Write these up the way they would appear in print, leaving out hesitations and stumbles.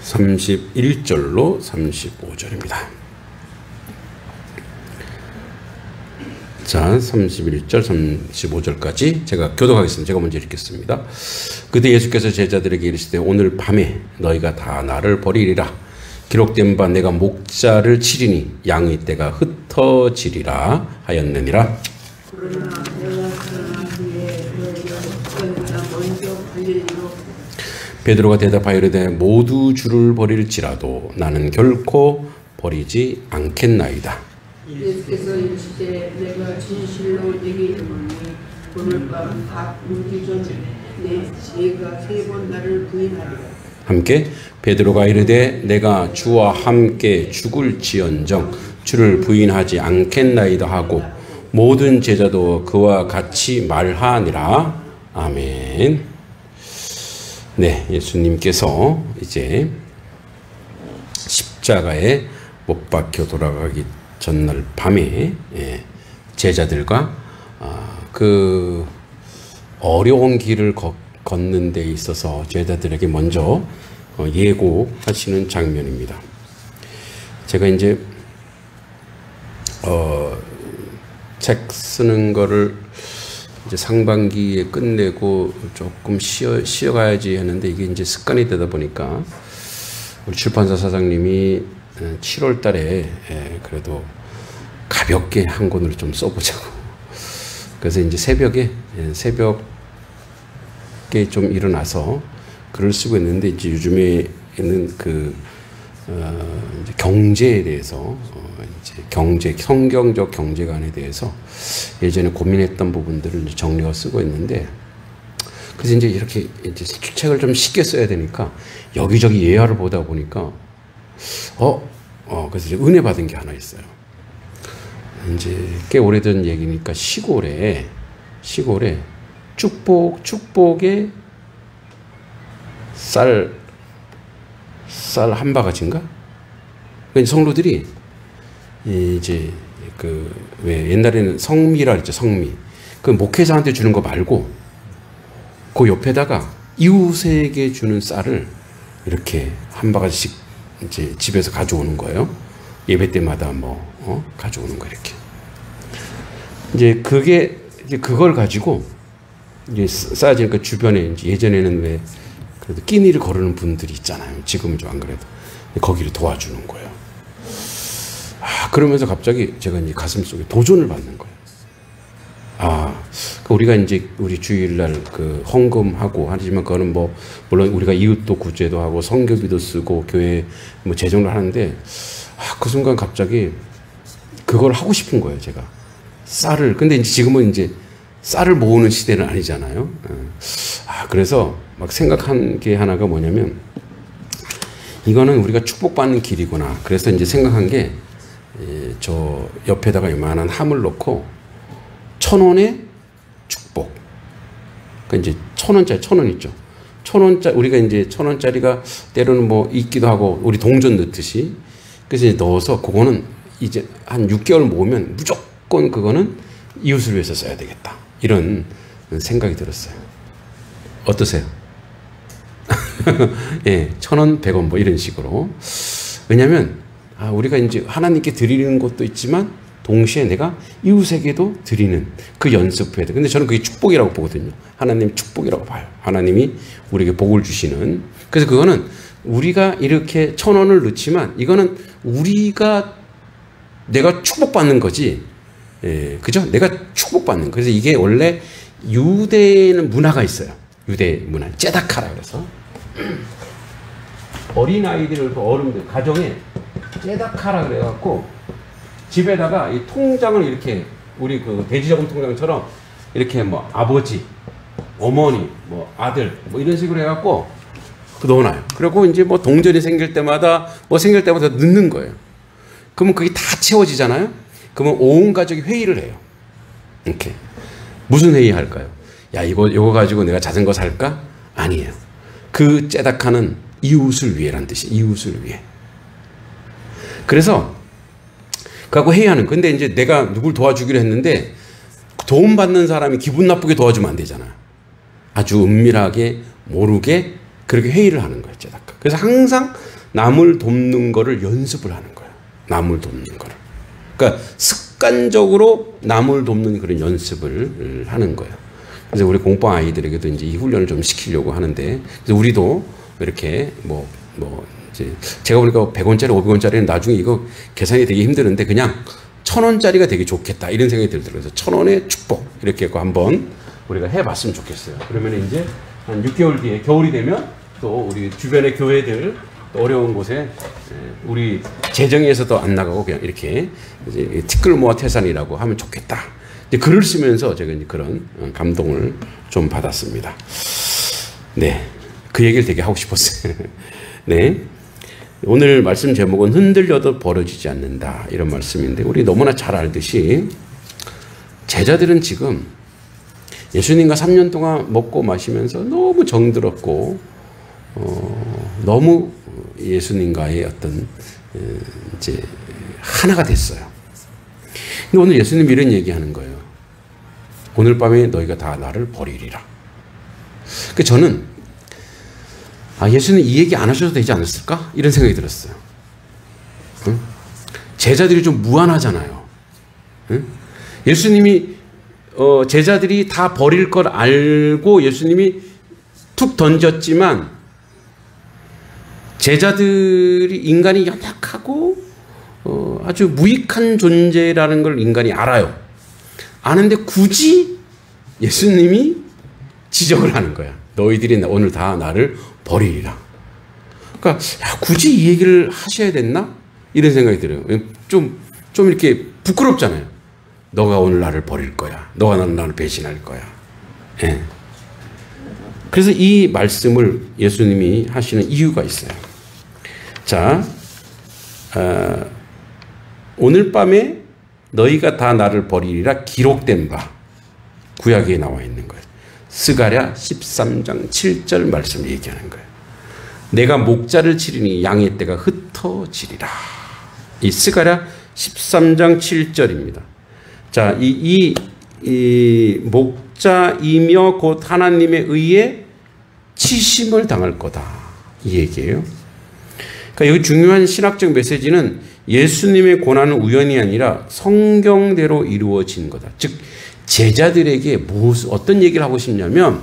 (31절로) (35절입니다) 자, 31절, 35절까지 제가 교독하겠습니다. 제가 먼저 읽겠습니다. 그때 예수께서 제자들에게 이르시되 오늘 밤에 너희가 다 나를 버리리라. 기록된 바 내가 목자를 치리니 양의 떼가 흩어지리라 하였느니라. 베드로가 대답하여 이르되 모두 주를 버릴지라도 나는 결코 버리지 않겠나이다. 예수께서 이르시되 내가 진실로 네게 이르노니 오늘 밤 밥 물기 전에 네가 세 번 나를 부인하리라. 함께 베드로가 이르되 내가 주와 함께 죽을지언정 주를 부인하지 않겠나이다 하고 모든 제자도 그와 같이 말하니라. 아멘. 네, 예수님께서 이제 십자가에 못 박혀 돌아가기 전날 밤에 제자들과 그 어려운 길을 걷는 데 있어서 제자들에게 먼저 예고하시는 장면입니다. 제가 이제 책 쓰는 거를 이제 상반기에 끝내고 조금 쉬어가야지 했는데 이게 이제 습관이 되다 보니까 우리 출판사 사장님이 7월 달에 그래도 가볍게 한 권을 좀 써보자고. 그래서 이제 새벽에 좀 일어나서 글을 쓰고 있는데 이제 요즘에는 이제 경제에 대해서 이제 성경적 경제관에 대해서 예전에 고민했던 부분들을 이제 정리해 쓰고 있는데 그래서 이제 이렇게 이제 책을 좀 쉽게 써야 되니까 여기저기 예화를 보다 보니까 그래서 이제 은혜 받은 게 하나 있어요. 이제 꽤 오래된 얘기니까 시골에 축복에 쌀 한 바가지인가? 성로들이 이제 왜 옛날에는 성미라 그랬죠. 성미. 그 목회자한테 주는 거 말고 그 옆에다가 이웃에게 주는 쌀을 이렇게 한 바가지씩 이제 집에서 가져오는 거예요. 예배 때마다 가져오는 거 이렇게. 이제 그걸 가지고 이제 쌓아지니까 주변에 이제 예전에는 왜 그래도 끼니를 거르는 분들이 있잖아요. 지금은 좀 안 그래도 거기를 도와주는 거예요. 그러면서 갑자기 제가 이제 가슴 속에 도전을 받는 거예요. 우리가 이제 우리 주일날 그 헌금하고 하지만 그거는 물론 우리가 이웃도 구제도 하고 성교비도 쓰고 교회 재정을 하는데 그 순간 갑자기 그걸 하고 싶은 거예요. 제가 근데 이제 지금은 이제 쌀을 모으는 시대는 아니잖아요. 그래서 막 생각한 게 하나가 뭐냐면 이거는 우리가 축복받는 길이구나. 그래서 이제 생각한 게 저 옆에다가 이만한 함을 놓고 1,000원의 축복. 그러니까 이제 1,000원 있죠. 1,000원짜리 우리가 이제 1,000원짜리가 때로는 있기도 하고 우리 동전 넣듯이 그래서 이제 넣어서 그거는 이제 한 6개월 모으면 무조건 그거는 이웃을 위해서 써야 되겠다. 이런 생각이 들었어요. 어떠세요? 예, 1,000원, 100원 이런 식으로. 왜냐하면 우리가 이제 하나님께 드리는 것도 있지만 동시에 내가 이웃에게도 드리는 그 연습해야 돼. 근데 저는 그게 축복이라고 보거든요. 하나님 축복이라고 봐요. 하나님이 우리에게 복을 주시는. 그래서 그거는 우리가 이렇게 1,000원을 넣지만 이거는 내가 축복받는 거지. 예, 그죠? 내가 축복받는. 그래서 이게 원래 유대에는 문화가 있어요. 유대 문화. 째다카라 그래서. 어린아이들을 어른들 가정에 째다카라 그래갖고 집에다가 이 통장을 이렇게 우리 그 돼지저금 통장처럼 이렇게 아버지, 어머니, 아들 이런 식으로 해갖고 넣어놔요. 그리고 이제 동전이 생길 때마다 넣는 거예요. 그러면 그게 다 채워지잖아요. 그러면 온 가족이 회의를 해요. 이렇게 무슨 회의 할까요? 야 이거 가지고 내가 자전거 살까? 아니에요. 그 째다카는 이웃을 위해란 뜻이 이웃을 위해. 그래서 그하고 회의하는. 근데 이제 내가 누굴 도와주기로 했는데 도움받는 사람이 기분 나쁘게 도와주면 안 되잖아요. 아주 은밀하게 모르게 그렇게 회의를 하는 거예요. 제다카. 그래서 항상 남을 돕는 거를 연습을 하는 거예요. 남을 돕는 거를. 그러니까 습관적으로 남을 돕는 그런 연습을 하는 거예요. 그래서 우리 공방 아이들에게도 이제 이 훈련을 좀 시키려고 하는데, 그래서 우리도 이렇게 이제 제가 보니까 100원짜리, 500원짜리는 나중에 이거 계산이 되게 힘드는데 그냥 1000원짜리가 되게 좋겠다 이런 생각이 들더라고요. 그래서 1000원의 축복 이렇게 해서 한번 우리가 해봤으면 좋겠어요. 그러면 이제 한 6개월 뒤에 겨울이 되면 또 우리 주변의 교회들 어려운 곳에 우리 재정에서도 안 나가고 그냥 이렇게 이제 티끌 모아 태산이라고 하면 좋겠다. 이제 글을 쓰면서 제가 이제 그런 감동을 좀 받았습니다. 네, 그 얘기를 되게 하고 싶었어요. 네, 오늘 말씀 제목은 흔들려도 버려지지 않는다 이런 말씀인데, 우리 너무나 잘 알듯이 제자들은 지금 예수님과 3년 동안 먹고 마시면서 너무 정들었고 너무 예수님과의 어떤 이제 하나가 됐어요. 근데 오늘 예수님이 이런 얘기하는 거예요. 오늘 밤에 너희가 다 나를 버리리라. 그 저는 예수님 이 얘기 안 하셔도 되지 않았을까? 이런 생각이 들었어요. 응? 제자들이 좀 무안하잖아요. 응? 예수님이 제자들이 다 버릴 걸 알고 예수님이 툭 던졌지만 제자들이 인간이 연약하고 아주 무익한 존재라는 걸 인간이 알아요. 아는데 굳이 예수님이 지적을 하는 거야. 너희들이 오늘 다 나를 버리리라. 그러니까 굳이 이 얘기를 하셔야 됐나? 이런 생각이 들어요. 좀 이렇게 부끄럽잖아요. 너가 오늘 나를 버릴 거야. 너가 나를 배신할 거야. 예. 그래서 이 말씀을 예수님이 하시는 이유가 있어요. 자, 오늘 밤에 너희가 다 나를 버리리라 기록된 바, 구약에 나와 있는 거예요. 스가랴 13장 7절 말씀을 얘기하는 거예요. 내가 목자를 치리니 양의 떼가 흩어지리라. 이 스가랴 13장 7절입니다. 자, 이 목자이며 곧 하나님에 의해 치심을 당할 거다. 이 얘기예요. 그러니까 여기 중요한 신학적 메시지는 예수님의 고난은 우연이 아니라 성경대로 이루어진 거다. 즉 제자들에게 어떤 얘기를 하고 싶냐면,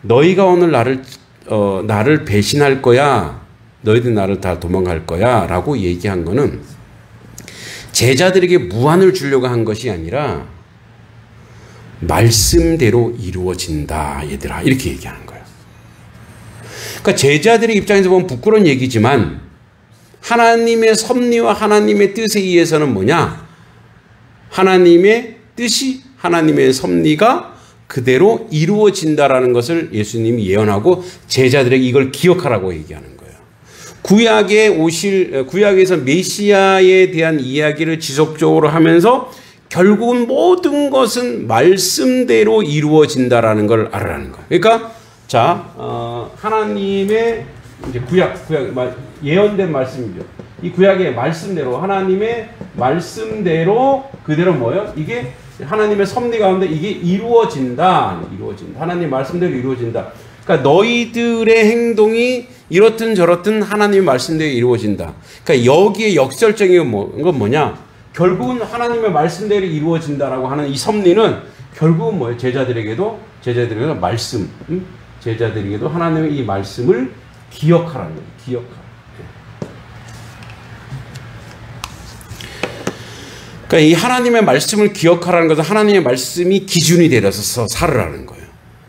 너희가 오늘 나를 배신할 거야. 너희들 나를 다 도망갈 거야. 라고 얘기한 거는 제자들에게 무한을 주려고 한 것이 아니라 말씀대로 이루어진다 얘들아, 이렇게 얘기하는 거예요. 그러니까 제자들의 입장에서 보면 부끄러운 얘기지만 하나님의 섭리와 하나님의 뜻에 의해서는 뭐냐? 하나님의 뜻이, 하나님의 섭리가 그대로 이루어진다라는 것을 예수님이 예언하고 제자들에게 이걸 기억하라고 얘기하는 거예요. 구약에서 메시아에 대한 이야기를 지속적으로 하면서 결국은 모든 것은 말씀대로 이루어진다라는 걸 알아라는 거예요. 그러니까 자, 하나님의 이제 구약 예언된 말씀이죠. 이 구약의 말씀대로, 하나님의 말씀대로 그대로 뭐예요? 이게 하나님의 섭리 가운데 이게 이루어진다. 하나님 말씀대로 이루어진다. 그러니까 너희들의 행동이 이렇든 저렇든 하나님 말씀대로 이루어진다. 그러니까 여기에 역설적인 건 뭐냐? 결국은 하나님의 말씀대로 이루어진다라고 하는 이 섭리는 결국은 뭐예요? 제자들에게도 말씀, 제자들에게도 하나님의 이 말씀을 기억하라는 거예요. 기억하라. 그러니까 이 하나님의 말씀을 기억하라는 것은 하나님의 말씀이 기준이 되어서 살으라는 거예요.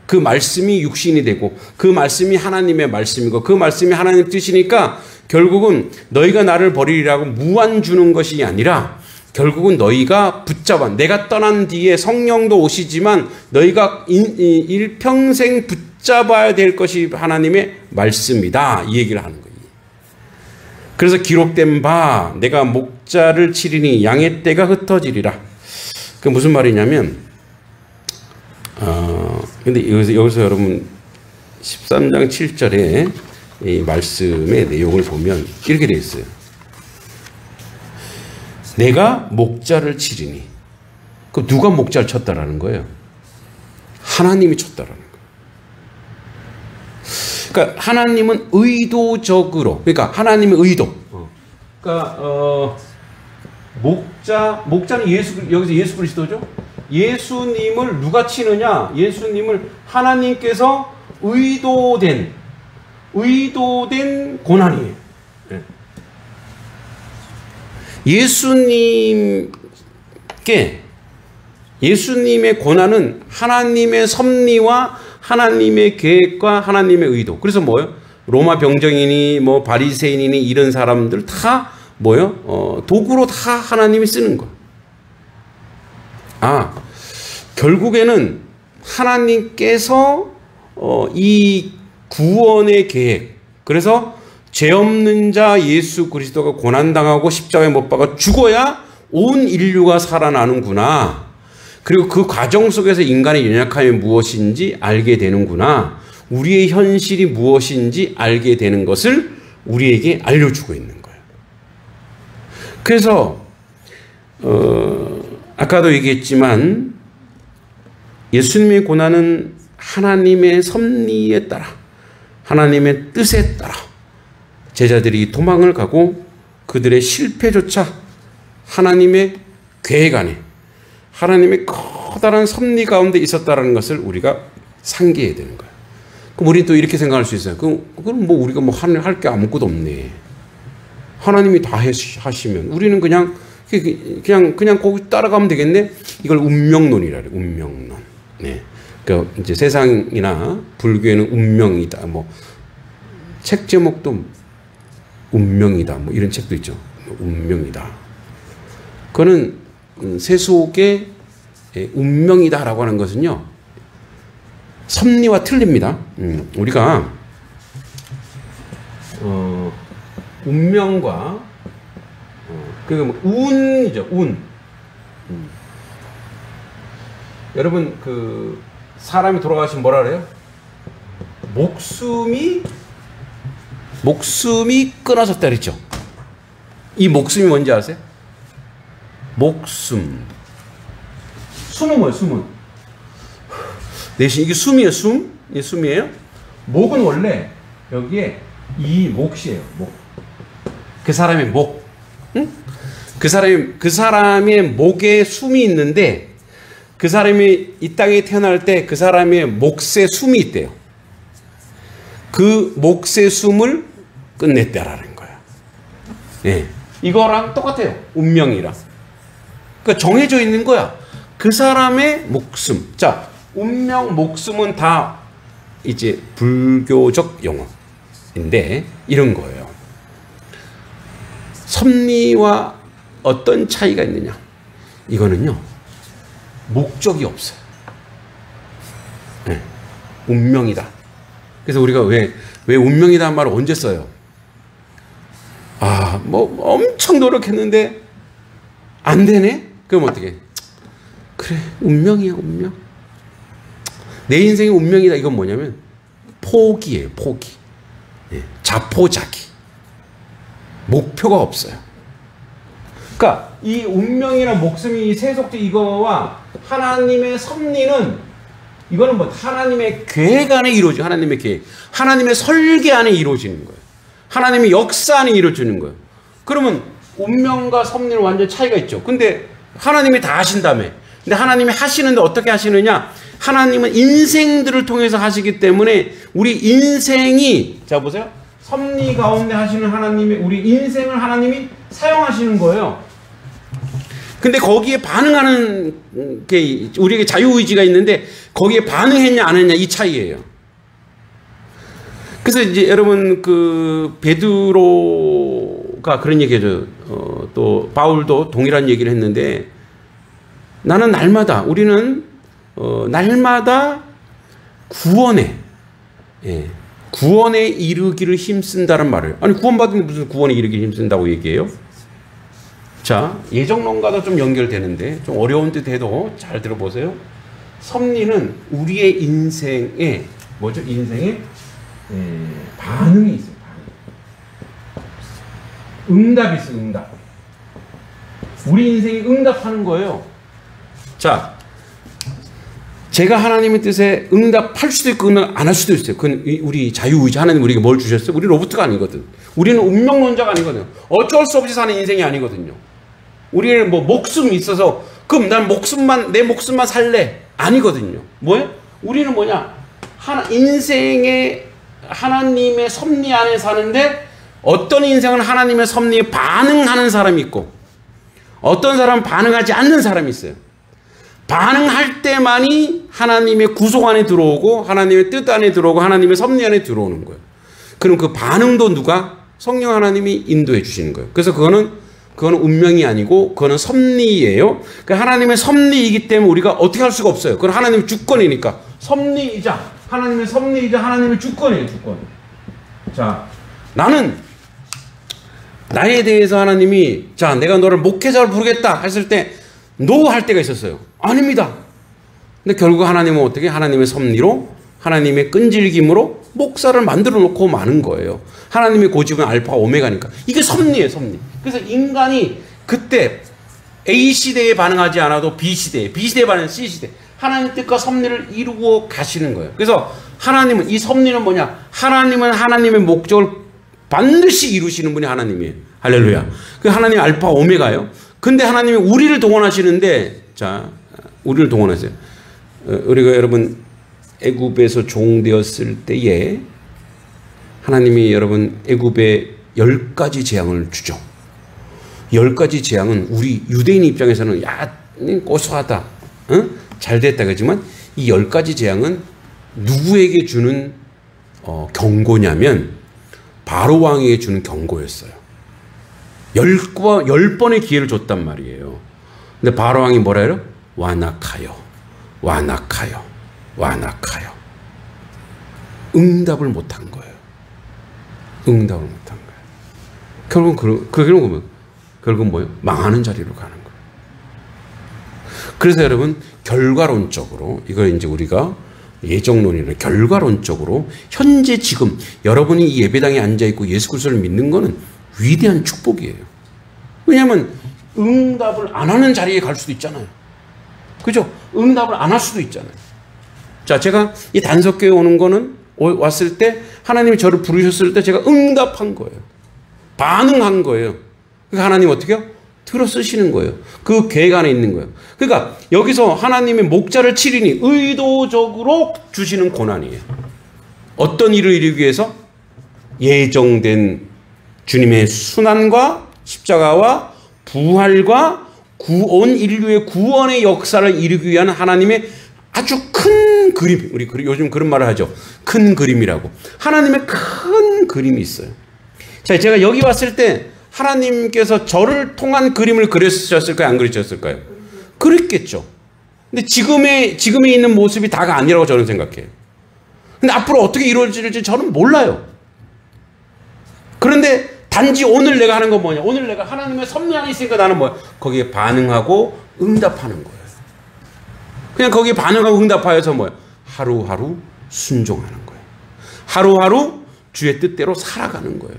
그 말씀이 육신이 되고 그 말씀이 하나님의 말씀이고 그 말씀이 하나님의 뜻이니까 결국은 너희가 나를 버리리라고 무한 주는 것이 아니라 결국은 너희가 붙잡아, 내가 떠난 뒤에 성령도 오시지만 너희가 일평생 붙잡아야 될 것이 하나님의 말씀이다. 이 얘기를 하는 거예요. 그래서 기록된 바 내가 목자를 치리니 양의 떼가 흩어지리라. 그 무슨 말이냐면 근데 여기서 여러분 13장 7절에 이 말씀의 내용을 보면 이렇게 되어 있어요. 내가 목자를 치리니. 그럼 누가 목자를 쳤다라는 거예요? 하나님이 쳤다라는 거예요. 그러니까 하나님은 의도적으로, 그러니까 하나님의 의도. 그러니까 목자는 여기서 예수 그리스도죠. 예수님을 누가 치느냐? 예수님을 하나님께서 의도된 고난이에요. 예수님의 고난은 하나님의 섭리와 하나님의 계획과 하나님의 의도. 그래서 뭐예요? 로마 병정이니 뭐 바리새인이니 이런 사람들 다 뭐예요? 도구로 다 하나님이 쓰는 거. 결국에는 하나님께서 이 구원의 계획. 그래서 죄 없는 자 예수 그리스도가 고난당하고 십자가에 못 박아 죽어야 온 인류가 살아나는구나. 그리고 그 과정 속에서 인간의 연약함이 무엇인지 알게 되는구나. 우리의 현실이 무엇인지 알게 되는 것을 우리에게 알려주고 있는 거예요. 그래서 아까도 얘기했지만 예수님의 고난은 하나님의 섭리에 따라 하나님의 뜻에 따라 제자들이 도망을 가고 그들의 실패조차 하나님의 계획 안에 하나님의 커다란 섭리 가운데 있었다라는 것을 우리가 상기해야 되는 거예요. 그럼 우리는 또 이렇게 생각할 수 있어요. 그럼 뭐 우리가 뭐 할 게 아무것도 없네. 하나님이 다 하시면 우리는 그냥 거기 따라가면 되겠네. 이걸 운명론이라 그래요. 운명론. 네. 그러니까 이제 세상이나 불교에는 운명이다. 뭐 책 제목도 운명이다. 뭐 이런 책도 있죠. 운명이다. 그거는 세속의 운명이다라고 하는 것은요. 섭리와 틀립니다. 우리가 운명과 그 운이죠. 운. 여러분 그 사람이 돌아가시면 뭐라 그래요? 목숨이 끊어졌다 그랬죠. 이 목숨이 뭔지 아세요? 목숨. 숨은 뭐예요? 숨은 대신 이게 숨이에요. 이게 숨이에요. 목은 원래 여기에 이 몫이에요. 목. 그 사람의 목. 응? 그 사람의 목에 숨이 있는데 그 사람이 이 땅에 태어날 때 그 사람의 몫에 숨이 있대요. 그 몫의 숨을 끝냈다라는 거야. 네. 이거랑 똑같아요. 운명이랑. 그러니까 정해져 있는 거야. 그 사람의 목숨. 자, 운명, 목숨은 다 이제 불교적 용어인데 이런 거예요. 섭리와 어떤 차이가 있느냐? 이거는요. 목적이 없어요. 네. 운명이다. 그래서 우리가 왜 운명이다는 말을 언제 써요? 뭐 엄청 노력했는데 안 되네? 그럼 어떻게? 그래, 운명이야, 운명. 내 인생의 운명이다. 이건 뭐냐면 포기예요, 포기. 예, 자포자기. 목표가 없어요. 그러니까 이 운명이나 목숨이 이 세속적 이거와 하나님의 섭리는 이거는 뭐 하나님의 계획 안에 이루어지고 하나님의 계획, 하나님의 설계 안에 이루어지는 거예요. 하나님의 역사 안에 이루어지는 거예요. 그러면 운명과 섭리는 완전 차이가 있죠. 근데 하나님이 다 하신다며. 근데 하나님이 하시는데 어떻게 하시느냐? 하나님은 인생들을 통해서 하시기 때문에 우리 인생이, 자 보세요. 섭리 가운데 하시는 하나님이 우리 인생을 하나님이 사용하시는 거예요. 근데 거기에 반응하는 게 우리에게 자유의지가 있는데 거기에 반응했냐 안 했냐 이 차이예요. 그래서 이제 여러분 그 베드로가 그런 얘기죠. 또 바울도 동일한 얘기를 했는데 나는 날마다 우리는 날마다 구원에 이르기를 힘쓴다는 말을. 아니 구원받으면 무슨 구원에 이르기를 힘쓴다고 얘기해요? 자, 예정론과도 좀 연결되는데 좀 어려운 듯 해도 잘 들어보세요. 섭리는 우리의 인생에 뭐죠? 인생에 반응이 있어요. 응답이 있어요. 응답. 우리 인생이 응답하는 거예요. 자, 제가 하나님의 뜻에 응답할 수도 있고 응답 안 할 수도 있어요. 그건 우리 자유의지. 하나님 우리에게 뭘 주셨어요? 우리 로봇가 아니거든. 우리는 운명론자가 아니거든요. 어쩔 수 없이 사는 인생이 아니거든요. 우리는 뭐 목숨이 있어서 그럼 난 내 목숨만 살래. 아니거든요. 뭐예요? 우리는 뭐냐? 인생의 하나님의 섭리 안에 사는데 어떤 인생은 하나님의 섭리에 반응하는 사람이 있고 어떤 사람은 반응하지 않는 사람이 있어요. 반응할 때만이 하나님의 구속 안에 들어오고 하나님의 뜻 안에 들어오고 하나님의 섭리 안에 들어오는 거예요. 그럼 그 반응도 누가? 성령 하나님이 인도해 주시는 거예요. 그래서 그거는 운명이 아니고 그거는 섭리예요. 그러니까 하나님의 섭리이기 때문에 우리가 어떻게 할 수가 없어요. 그건 하나님의 주권이니까. 섭리이자 하나님의 섭리이자 하나님의 주권이에요. 주권. 자, 나는 나에 대해서 하나님이 자 내가 너를 목회자로 부르겠다 했을 때 노 할 때가 있었어요. 아닙니다. 근데 결국 하나님은 어떻게? 하나님의 섭리로 하나님의 끈질김으로 목사를 만들어 놓고 마는 거예요. 하나님의 고집은 알파 오메가니까. 이게 섭리예요. 섭리. 그래서 인간이 그때 A시대에 반응하지 않아도 B시대에 반응하는 C시대 하나님의 뜻과 섭리를 이루고 가시는 거예요. 그래서 하나님은 이 섭리는 뭐냐? 하나님은 하나님의 목적을 반드시 이루시는 분이 하나님이에요. 할렐루야. 그 하나님 알파 오메가예요. 근데 하나님이 우리를 동원하시는데 자, 우리를 동원하세요. 우리가 여러분 애굽에서 종되었을 때에 하나님이 여러분 애굽에 10가지 재앙을 주죠. 10가지 재앙은 우리 유대인 입장에서는 야, 고소하다. 응? 잘 됐다 그러지만 이 10가지 재앙은 누구에게 주는 경고냐면 바로 왕에게 주는 경고였어요. 10번의 기회를 줬단 말이에요. 근데 바로 왕이 뭐라 해요? 완악하여. 응답을 못한 거예요. 결국은 뭐예요? 망하는 자리로 가는 거예요. 그래서 여러분, 결과론적으로, 이걸 이제 우리가 예정론이나 결과론적으로, 현재 지금 여러분이 이 예배당에 앉아있고 예수 그리스도를 믿는 거는 위대한 축복이에요. 왜냐하면 응답을 안 하는 자리에 갈 수도 있잖아요. 그죠? 응답을 안 할 수도 있잖아요. 자, 제가 이 단석교회 오는 거는 왔을 때 하나님이 저를 부르셨을 때 제가 응답한 거예요. 반응한 거예요. 그러니까 하나님 어떻게 해요? 들어 쓰시는 거예요. 그 계획 안에 있는 거예요. 그러니까 여기서 하나님의 목자를 치리니 의도적으로 주시는 고난이에요. 어떤 일을 이루기 위해서? 예정된 주님의 순환과 십자가와 부활과 온 인류의 구원의 역사를 이루기 위한 하나님의 아주 큰 그림, 우리 요즘 그런 말을 하죠. 큰 그림이라고. 하나님의 큰 그림이 있어요. 자, 제가 여기 왔을 때 하나님께서 저를 통한 그림을 그리셨을까요? 안 그리셨을까요? 그랬겠죠. 근데 지금에 있는 모습이 다가 아니라고 저는 생각해요. 근데 앞으로 어떻게 이루어질지 저는 몰라요. 그런데 단지 오늘 내가 하는 건 뭐냐? 오늘 내가 하나님의 섭리 안에 있으니까 나는 뭐야? 거기에 반응하고 응답하는 거예요. 그냥 거기에 반응하고 응답하여서 뭐야? 하루하루 순종하는 거예요. 하루하루 주의 뜻대로 살아가는 거예요.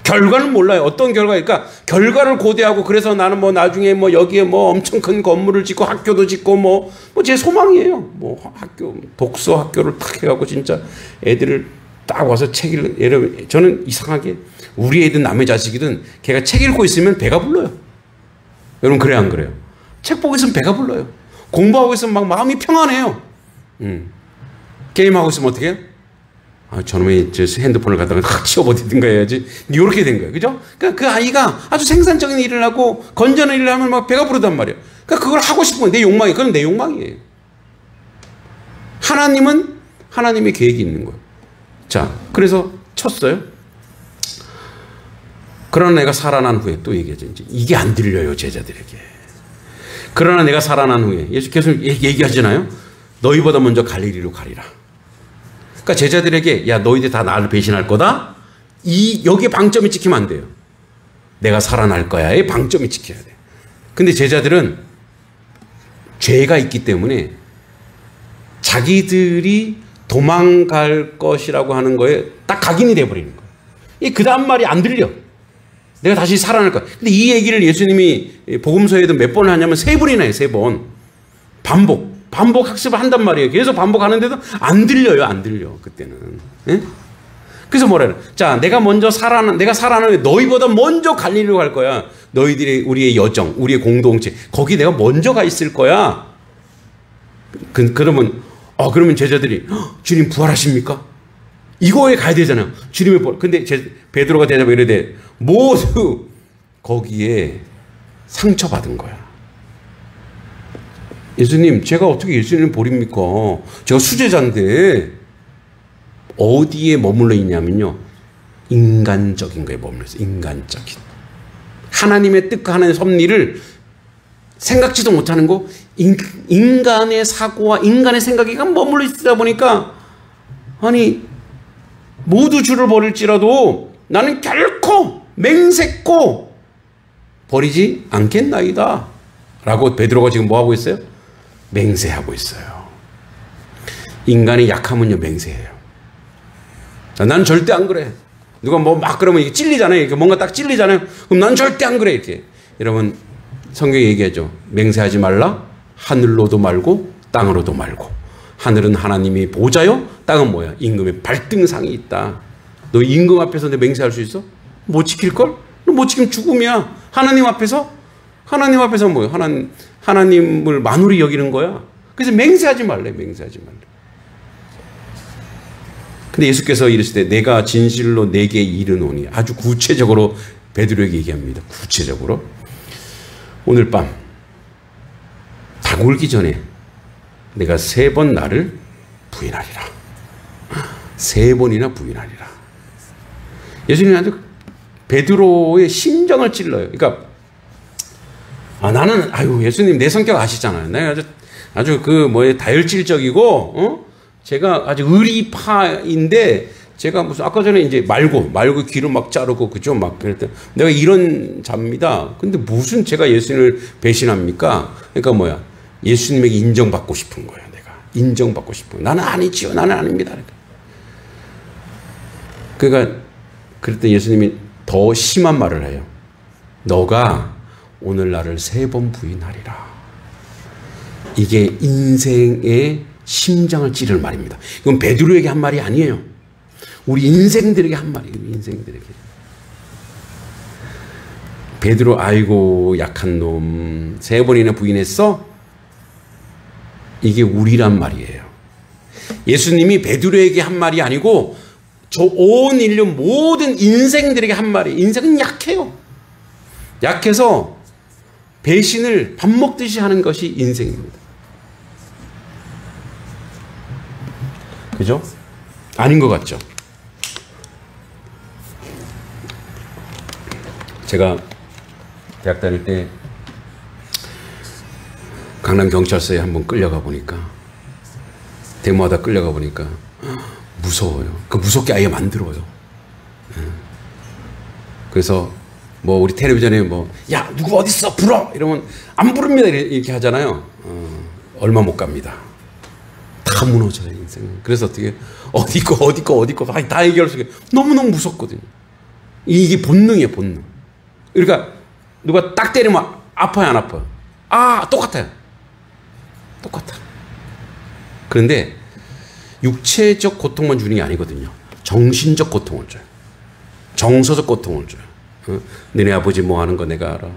결과는 몰라요. 어떤 결과일까? 결과를 고대하고 그래서 나는 뭐 나중에 뭐 여기에 뭐 엄청 큰 건물을 짓고 학교도 짓고 뭐 제 소망이에요. 뭐 학교, 독서 학교를 탁 해갖고 진짜 애들을 딱 와서 책을, 여러분, 저는 이상하게 우리 애든 남의 자식이든 걔가 책 읽고 있으면 배가 불러요. 여러분, 그래, 안 그래요? 책 보고 있으면 배가 불러요. 공부하고 있으면 막 마음이 평안해요. 게임하고 있으면 어떻게 해요? 아, 저놈의 핸드폰을 갖다가 확 치워버리든가 해야지. 이렇게 된 거예요. 그죠? 그러니까 그 아이가 아주 생산적인 일을 하고 건전한 일을 하면 막 배가 부르단 말이에요. 그러니까 그걸 하고 싶은 내 욕망이, 그건 내 욕망이에요. 하나님은 하나님의 계획이 있는 거예요. 자, 그래서 쳤어요. 그러나 내가 살아난 후에 또 얘기하죠. 이게 안 들려요, 제자들에게. 그러나 내가 살아난 후에 예수 계속 얘기하잖아요. 너희보다 먼저 갈릴리로 가리라. 그러니까 제자들에게 야, 너희들 다 나를 배신할 거다. 여기에 방점이 찍히면 안 돼요. 내가 살아날 거야의 방점이 찍혀야 돼. 근데 제자들은 죄가 있기 때문에 자기들이 도망갈 것이라고 하는 거에 딱 각인이 돼버리는 거예요. 그 다음 말이 안 들려. 내가 다시 살아날 거야. 근데 이 얘기를 예수님이 복음서에도 몇 번 하냐면 3번이나 해요. 3번. 반복 학습을 한단 말이에요. 계속 반복하는데도 안 들려요. 안 들려. 그때는. 예? 그래서 뭐라 그래. 자, 내가 살아나는 너희보다 먼저 갈릴리로 갈 거야. 너희들이 우리의 여정, 우리의 공동체. 거기 내가 먼저 가 있을 거야. 그러면 제자들이 주님 부활하십니까? 이거에 가야 되잖아요. 주님의 부활. 근데 베드로가 대답해 이르되 모두 거기에 상처받은 거야. 예수님, 제가 어떻게 예수님을 버립니까? 제가 수제자인데 어디에 머물러 있냐면요. 인간적인 거에 머물러 있어요. 인간적인. 하나님의 뜻과 하나님의 섭리를 생각지도 못하는 거, 인간의 사고와 인간의 생각이 머물러 있다 보니까, 아니, 모두 주를 버릴지라도 나는 결코 맹세코 버리지 않겠나이다. 라고 베드로가 지금 뭐 하고 있어요? 맹세하고 있어요. 인간이 약하면요, 맹세해요. 나는 절대 안 그래. 누가 뭐 막 그러면 이게 찔리잖아요. 이렇게 뭔가 딱 찔리잖아요. 그럼 난 절대 안 그래. 이렇게. 여러분, 성경이 얘기하죠. 맹세하지 말라. 하늘로도 말고 땅으로도 말고. 하늘은 하나님이 보좌요. 땅은 뭐야? 임금의 발등상이 있다. 너 임금 앞에서 내 맹세할 수 있어? 못 지킬걸? 너 못 지키면 죽음이야. 하나님 앞에서 뭐예요? 하나님을 만홀히 여기는 거야. 그래서 맹세하지 말래. 맹세하지 말래. 근데 예수께서 이르시되 내가 진실로 내게 이르노니, 아주 구체적으로 베드로에게 얘기합니다. 구체적으로. 오늘 밤 닭 울기 전에 내가 3번 나를 부인하리라. 3번이나 부인하리라. 예수님이 아주 베드로의 심정을 찔러요. 그러니까 나는 예수님 내 성격 아시잖아요. 내가 아주 다혈질적이고 제가 아주 의리파인데, 제가 무슨 아까 전에 이제 말고 귀를 막 자르고 그죠? 막 그랬더니 내가 이런 자입니다. 근데 무슨 제가 예수님을 배신합니까? 그러니까 뭐야? 예수님에게 인정받고 싶은 거예요. 내가 인정받고 싶은 거예요. 나는 아니지요. 나는 아닙니다. 그러니까 그랬더니 예수님이 더 심한 말을 해요. 너가 오늘 나를 3번 부인하리라. 이게 인생의 심장을 찌를 말입니다. 이건 베드로에게 한 말이 아니에요. 우리 인생들에게 한 말이에요. 인생들에게. 베드로, 아이고 약한 놈, 3번이나 부인했어? 이게 우리란 말이에요. 예수님이 베드로에게 한 말이 아니고 저 온 인류 모든 인생들에게 한 말이에요. 인생은 약해요. 약해서 배신을 밥 먹듯이 하는 것이 인생입니다. 그죠? 아닌 것 같죠? 제가 대학 다닐 때 강남경찰서에 한번 끌려가 보니까, 대모하다 끌려가 보니까 무서워요. 그 무섭게 아예 만들어요. 그래서 뭐 우리 텔레비전에 야 누구 어딨어 불어 이러면 안 부릅니다 이렇게 하잖아요. 얼마 못 갑니다. 다 무너져요 인생은. 그래서 어떻게 어디 거 다 얘기할 수 있게 너무너무 무섭거든요. 이게 본능이에요, 본능. 그러니까 누가 딱 때리면 아파요, 안 아파요? 똑같아요. 똑같아. 그런데 육체적 고통만 주는 게 아니거든요. 정신적 고통을 줘요. 정서적 고통을 줘요. 너네 아버지 뭐 하는 거 내가 알아.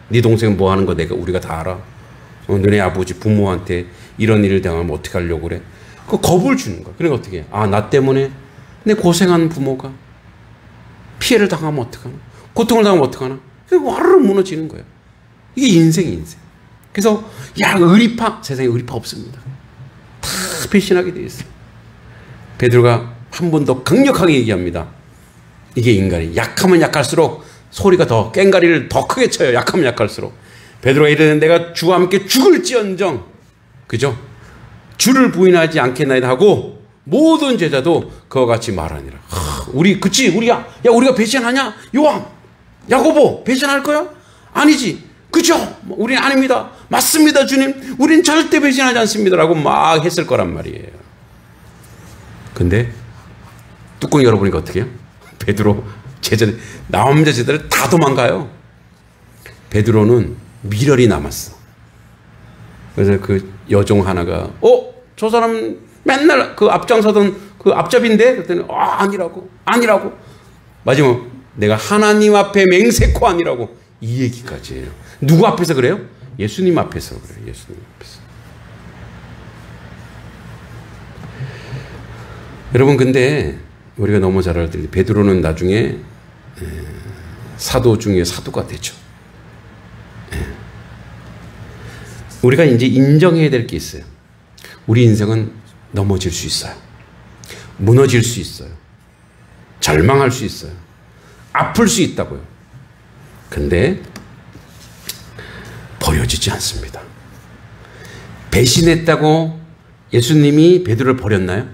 네 동생 뭐 하는 거 우리가 다 알아. 너네 아버지 부모한테 이런 일을 당하면 어떻게 하려고 그래. 그 겁을 주는 거야. 그러니까 어떻게 해? 나 때문에 내 고생한 부모가 피해를 당하면 어떡하나. 고통을 당하면 어떡하나. 그래서 와르르 무너지는 거예요. 이게 인생이 인생. 그래서 의리파, 세상에 의리파 없습니다. 다 배신하게 돼 있어요. 베드로가 한 번 더 강력하게 얘기합니다. 이게 인간이 약하면 약할수록 소리가 더 꽹가리를 더 크게 쳐요. 약하면 약할수록. 베드로가 이르되 내가 주와 함께 죽을지언정, 그죠? 주를 부인하지 않겠나이다 하고 모든 제자도 그와 같이 말하니라. 우리가 배신하냐? 요한, 야고보 배신할 거야? 아니지. 그죠? 우리는 아닙니다. 맞습니다, 주님. 우린 절대 배신하지 않습니다. 라고 막 했을 거란 말이에요. 근데 뚜껑 열어보니까 어떻게 해요? 베드로 제자들, 남자 제자들 다 도망가요. 베드로는 미련이 남았어. 그래서 그 여종 하나가 저 사람 맨날 그 앞장서던 그 앞잡인데 그랬더니 아니라고 마지막 내가 하나님 앞에 맹세코 아니라고 이 얘기까지 해요. 누구 앞에서 그래요? 예수님 앞에서 그래요. 예수님 앞에서. 여러분 근데 우리가 너무 잘 알듯이 베드로는 나중에 사도 중에 사도가 되죠. 우리가 이제 인정해야 될 게 있어요. 우리 인생은 넘어질 수 있어요. 무너질 수 있어요. 절망할 수 있어요. 아플 수 있다고요. 근데 버려지지 않습니다. 배신했다고 예수님이 베드로를 버렸나요?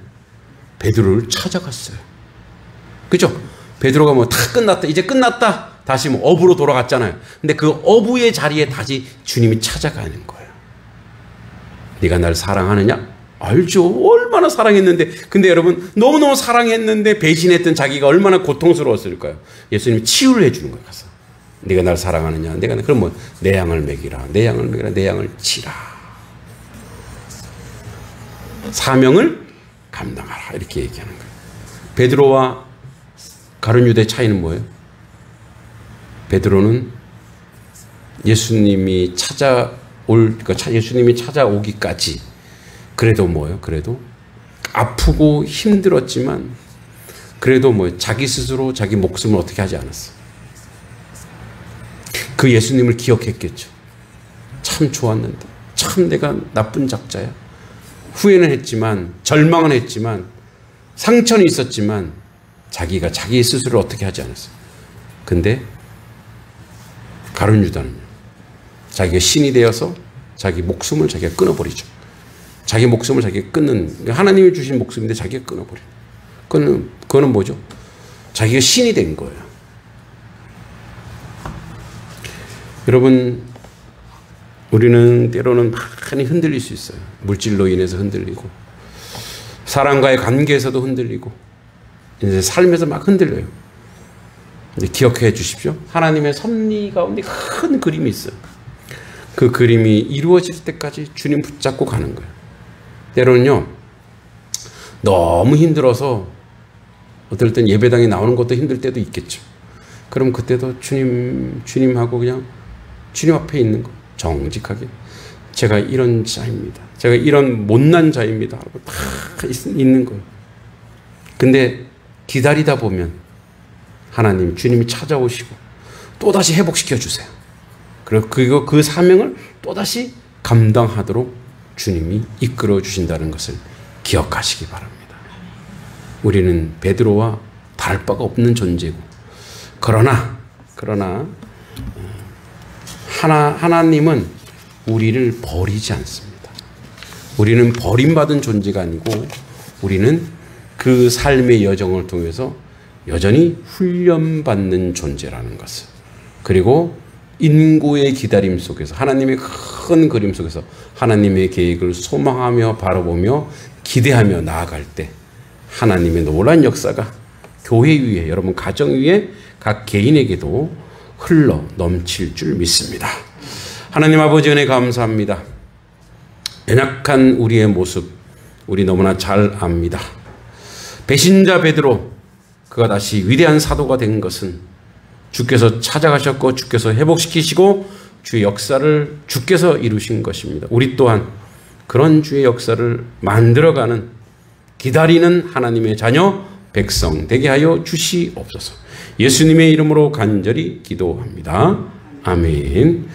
베드로를 찾아갔어요. 그죠? 베드로가 뭐 다 끝났다. 이제 끝났다. 다시 뭐 어부로 돌아갔잖아요. 근데 그 어부의 자리에 다시 주님이 찾아가는 거예요. 네가 날 사랑하느냐? 알죠. 얼마나 사랑했는데. 근데 여러분 너무너무 사랑했는데 배신했던 자기가 얼마나 고통스러웠을까요? 예수님이 치유를 해주는 거예요. 가서. 네가 날 사랑하느냐? 그럼 뭐 내 양을 먹이라. 내 양을 치라. 사명을 감당하라. 이렇게 얘기하는 거예요. 베드로와 가룟 유다의 차이는 뭐예요? 베드로는 예수님이 찾아오기까지 그래도 뭐예요? 그래도 아프고 힘들었지만 그래도 뭐 자기 스스로 자기 목숨을 어떻게 하지 않았어. 그 예수님을 기억했겠죠. 참 좋았는데 참 내가 나쁜 작자야. 후회는 했지만 절망은 했지만 상처는 있었지만 자기가 자기 스스로를 어떻게 하지 않았어요. 근데 가룟 유다는요. 자기가 신이 되어서 자기 목숨을 자기가 끊어버리죠. 자기 목숨을 자기가 끊는, 하나님이 주신 목숨인데 자기가 끊어버려요. 그거는 뭐죠? 자기가 신이 된 거예요. 여러분, 우리는 때로는 많이 흔들릴 수 있어요. 물질로 인해서 흔들리고, 사람과의 관계에서도 흔들리고, 이제 삶에서 막 흔들려요. 근데 기억해 주십시오. 하나님의 섭리 가운데 큰 그림이 있어요. 그 그림이 이루어질 때까지 주님 붙잡고 가는 거예요. 때로는요, 너무 힘들어서 어떨 땐 예배당에 나오는 것도 힘들 때도 있겠죠. 그럼 그때도 주님하고 그냥 주님 앞에 있는 거, 정직하게. 제가 이런 자입니다. 제가 이런 못난 자입니다. 하고 다 있는 거예요. 근데 기다리다 보면 하나님, 주님이 찾아오시고 또다시 회복시켜 주세요. 그리고 그 사명을 또다시 감당하도록 주님이 이끌어 주신다는 것을 기억하시기 바랍니다. 우리는 베드로와 다를 바가 없는 존재고, 그러나 하나님은 우리를 버리지 않습니다. 우리는 버림받은 존재가 아니고 우리는 그 삶의 여정을 통해서 여전히 훈련받는 존재라는 것을, 그리고 인고의 기다림 속에서, 하나님의 큰 그림 속에서 하나님의 계획을 소망하며 바라보며 기대하며 나아갈 때 하나님의 놀라운 역사가 교회 위에, 여러분 가정 위에, 각 개인에게도 흘러 넘칠 줄 믿습니다. 하나님 아버지 은혜 감사합니다. 연약한 우리의 모습 우리 너무나 잘 압니다. 배신자 베드로, 그가 다시 위대한 사도가 된 것은 주께서 찾아가셨고 주께서 회복시키시고 주의 역사를 주께서 이루신 것입니다. 우리 또한 그런 주의 역사를 만들어가는, 기다리는 하나님의 자녀 백성 되게 하여 주시옵소서. 예수님의 이름으로 간절히 기도합니다. 아멘.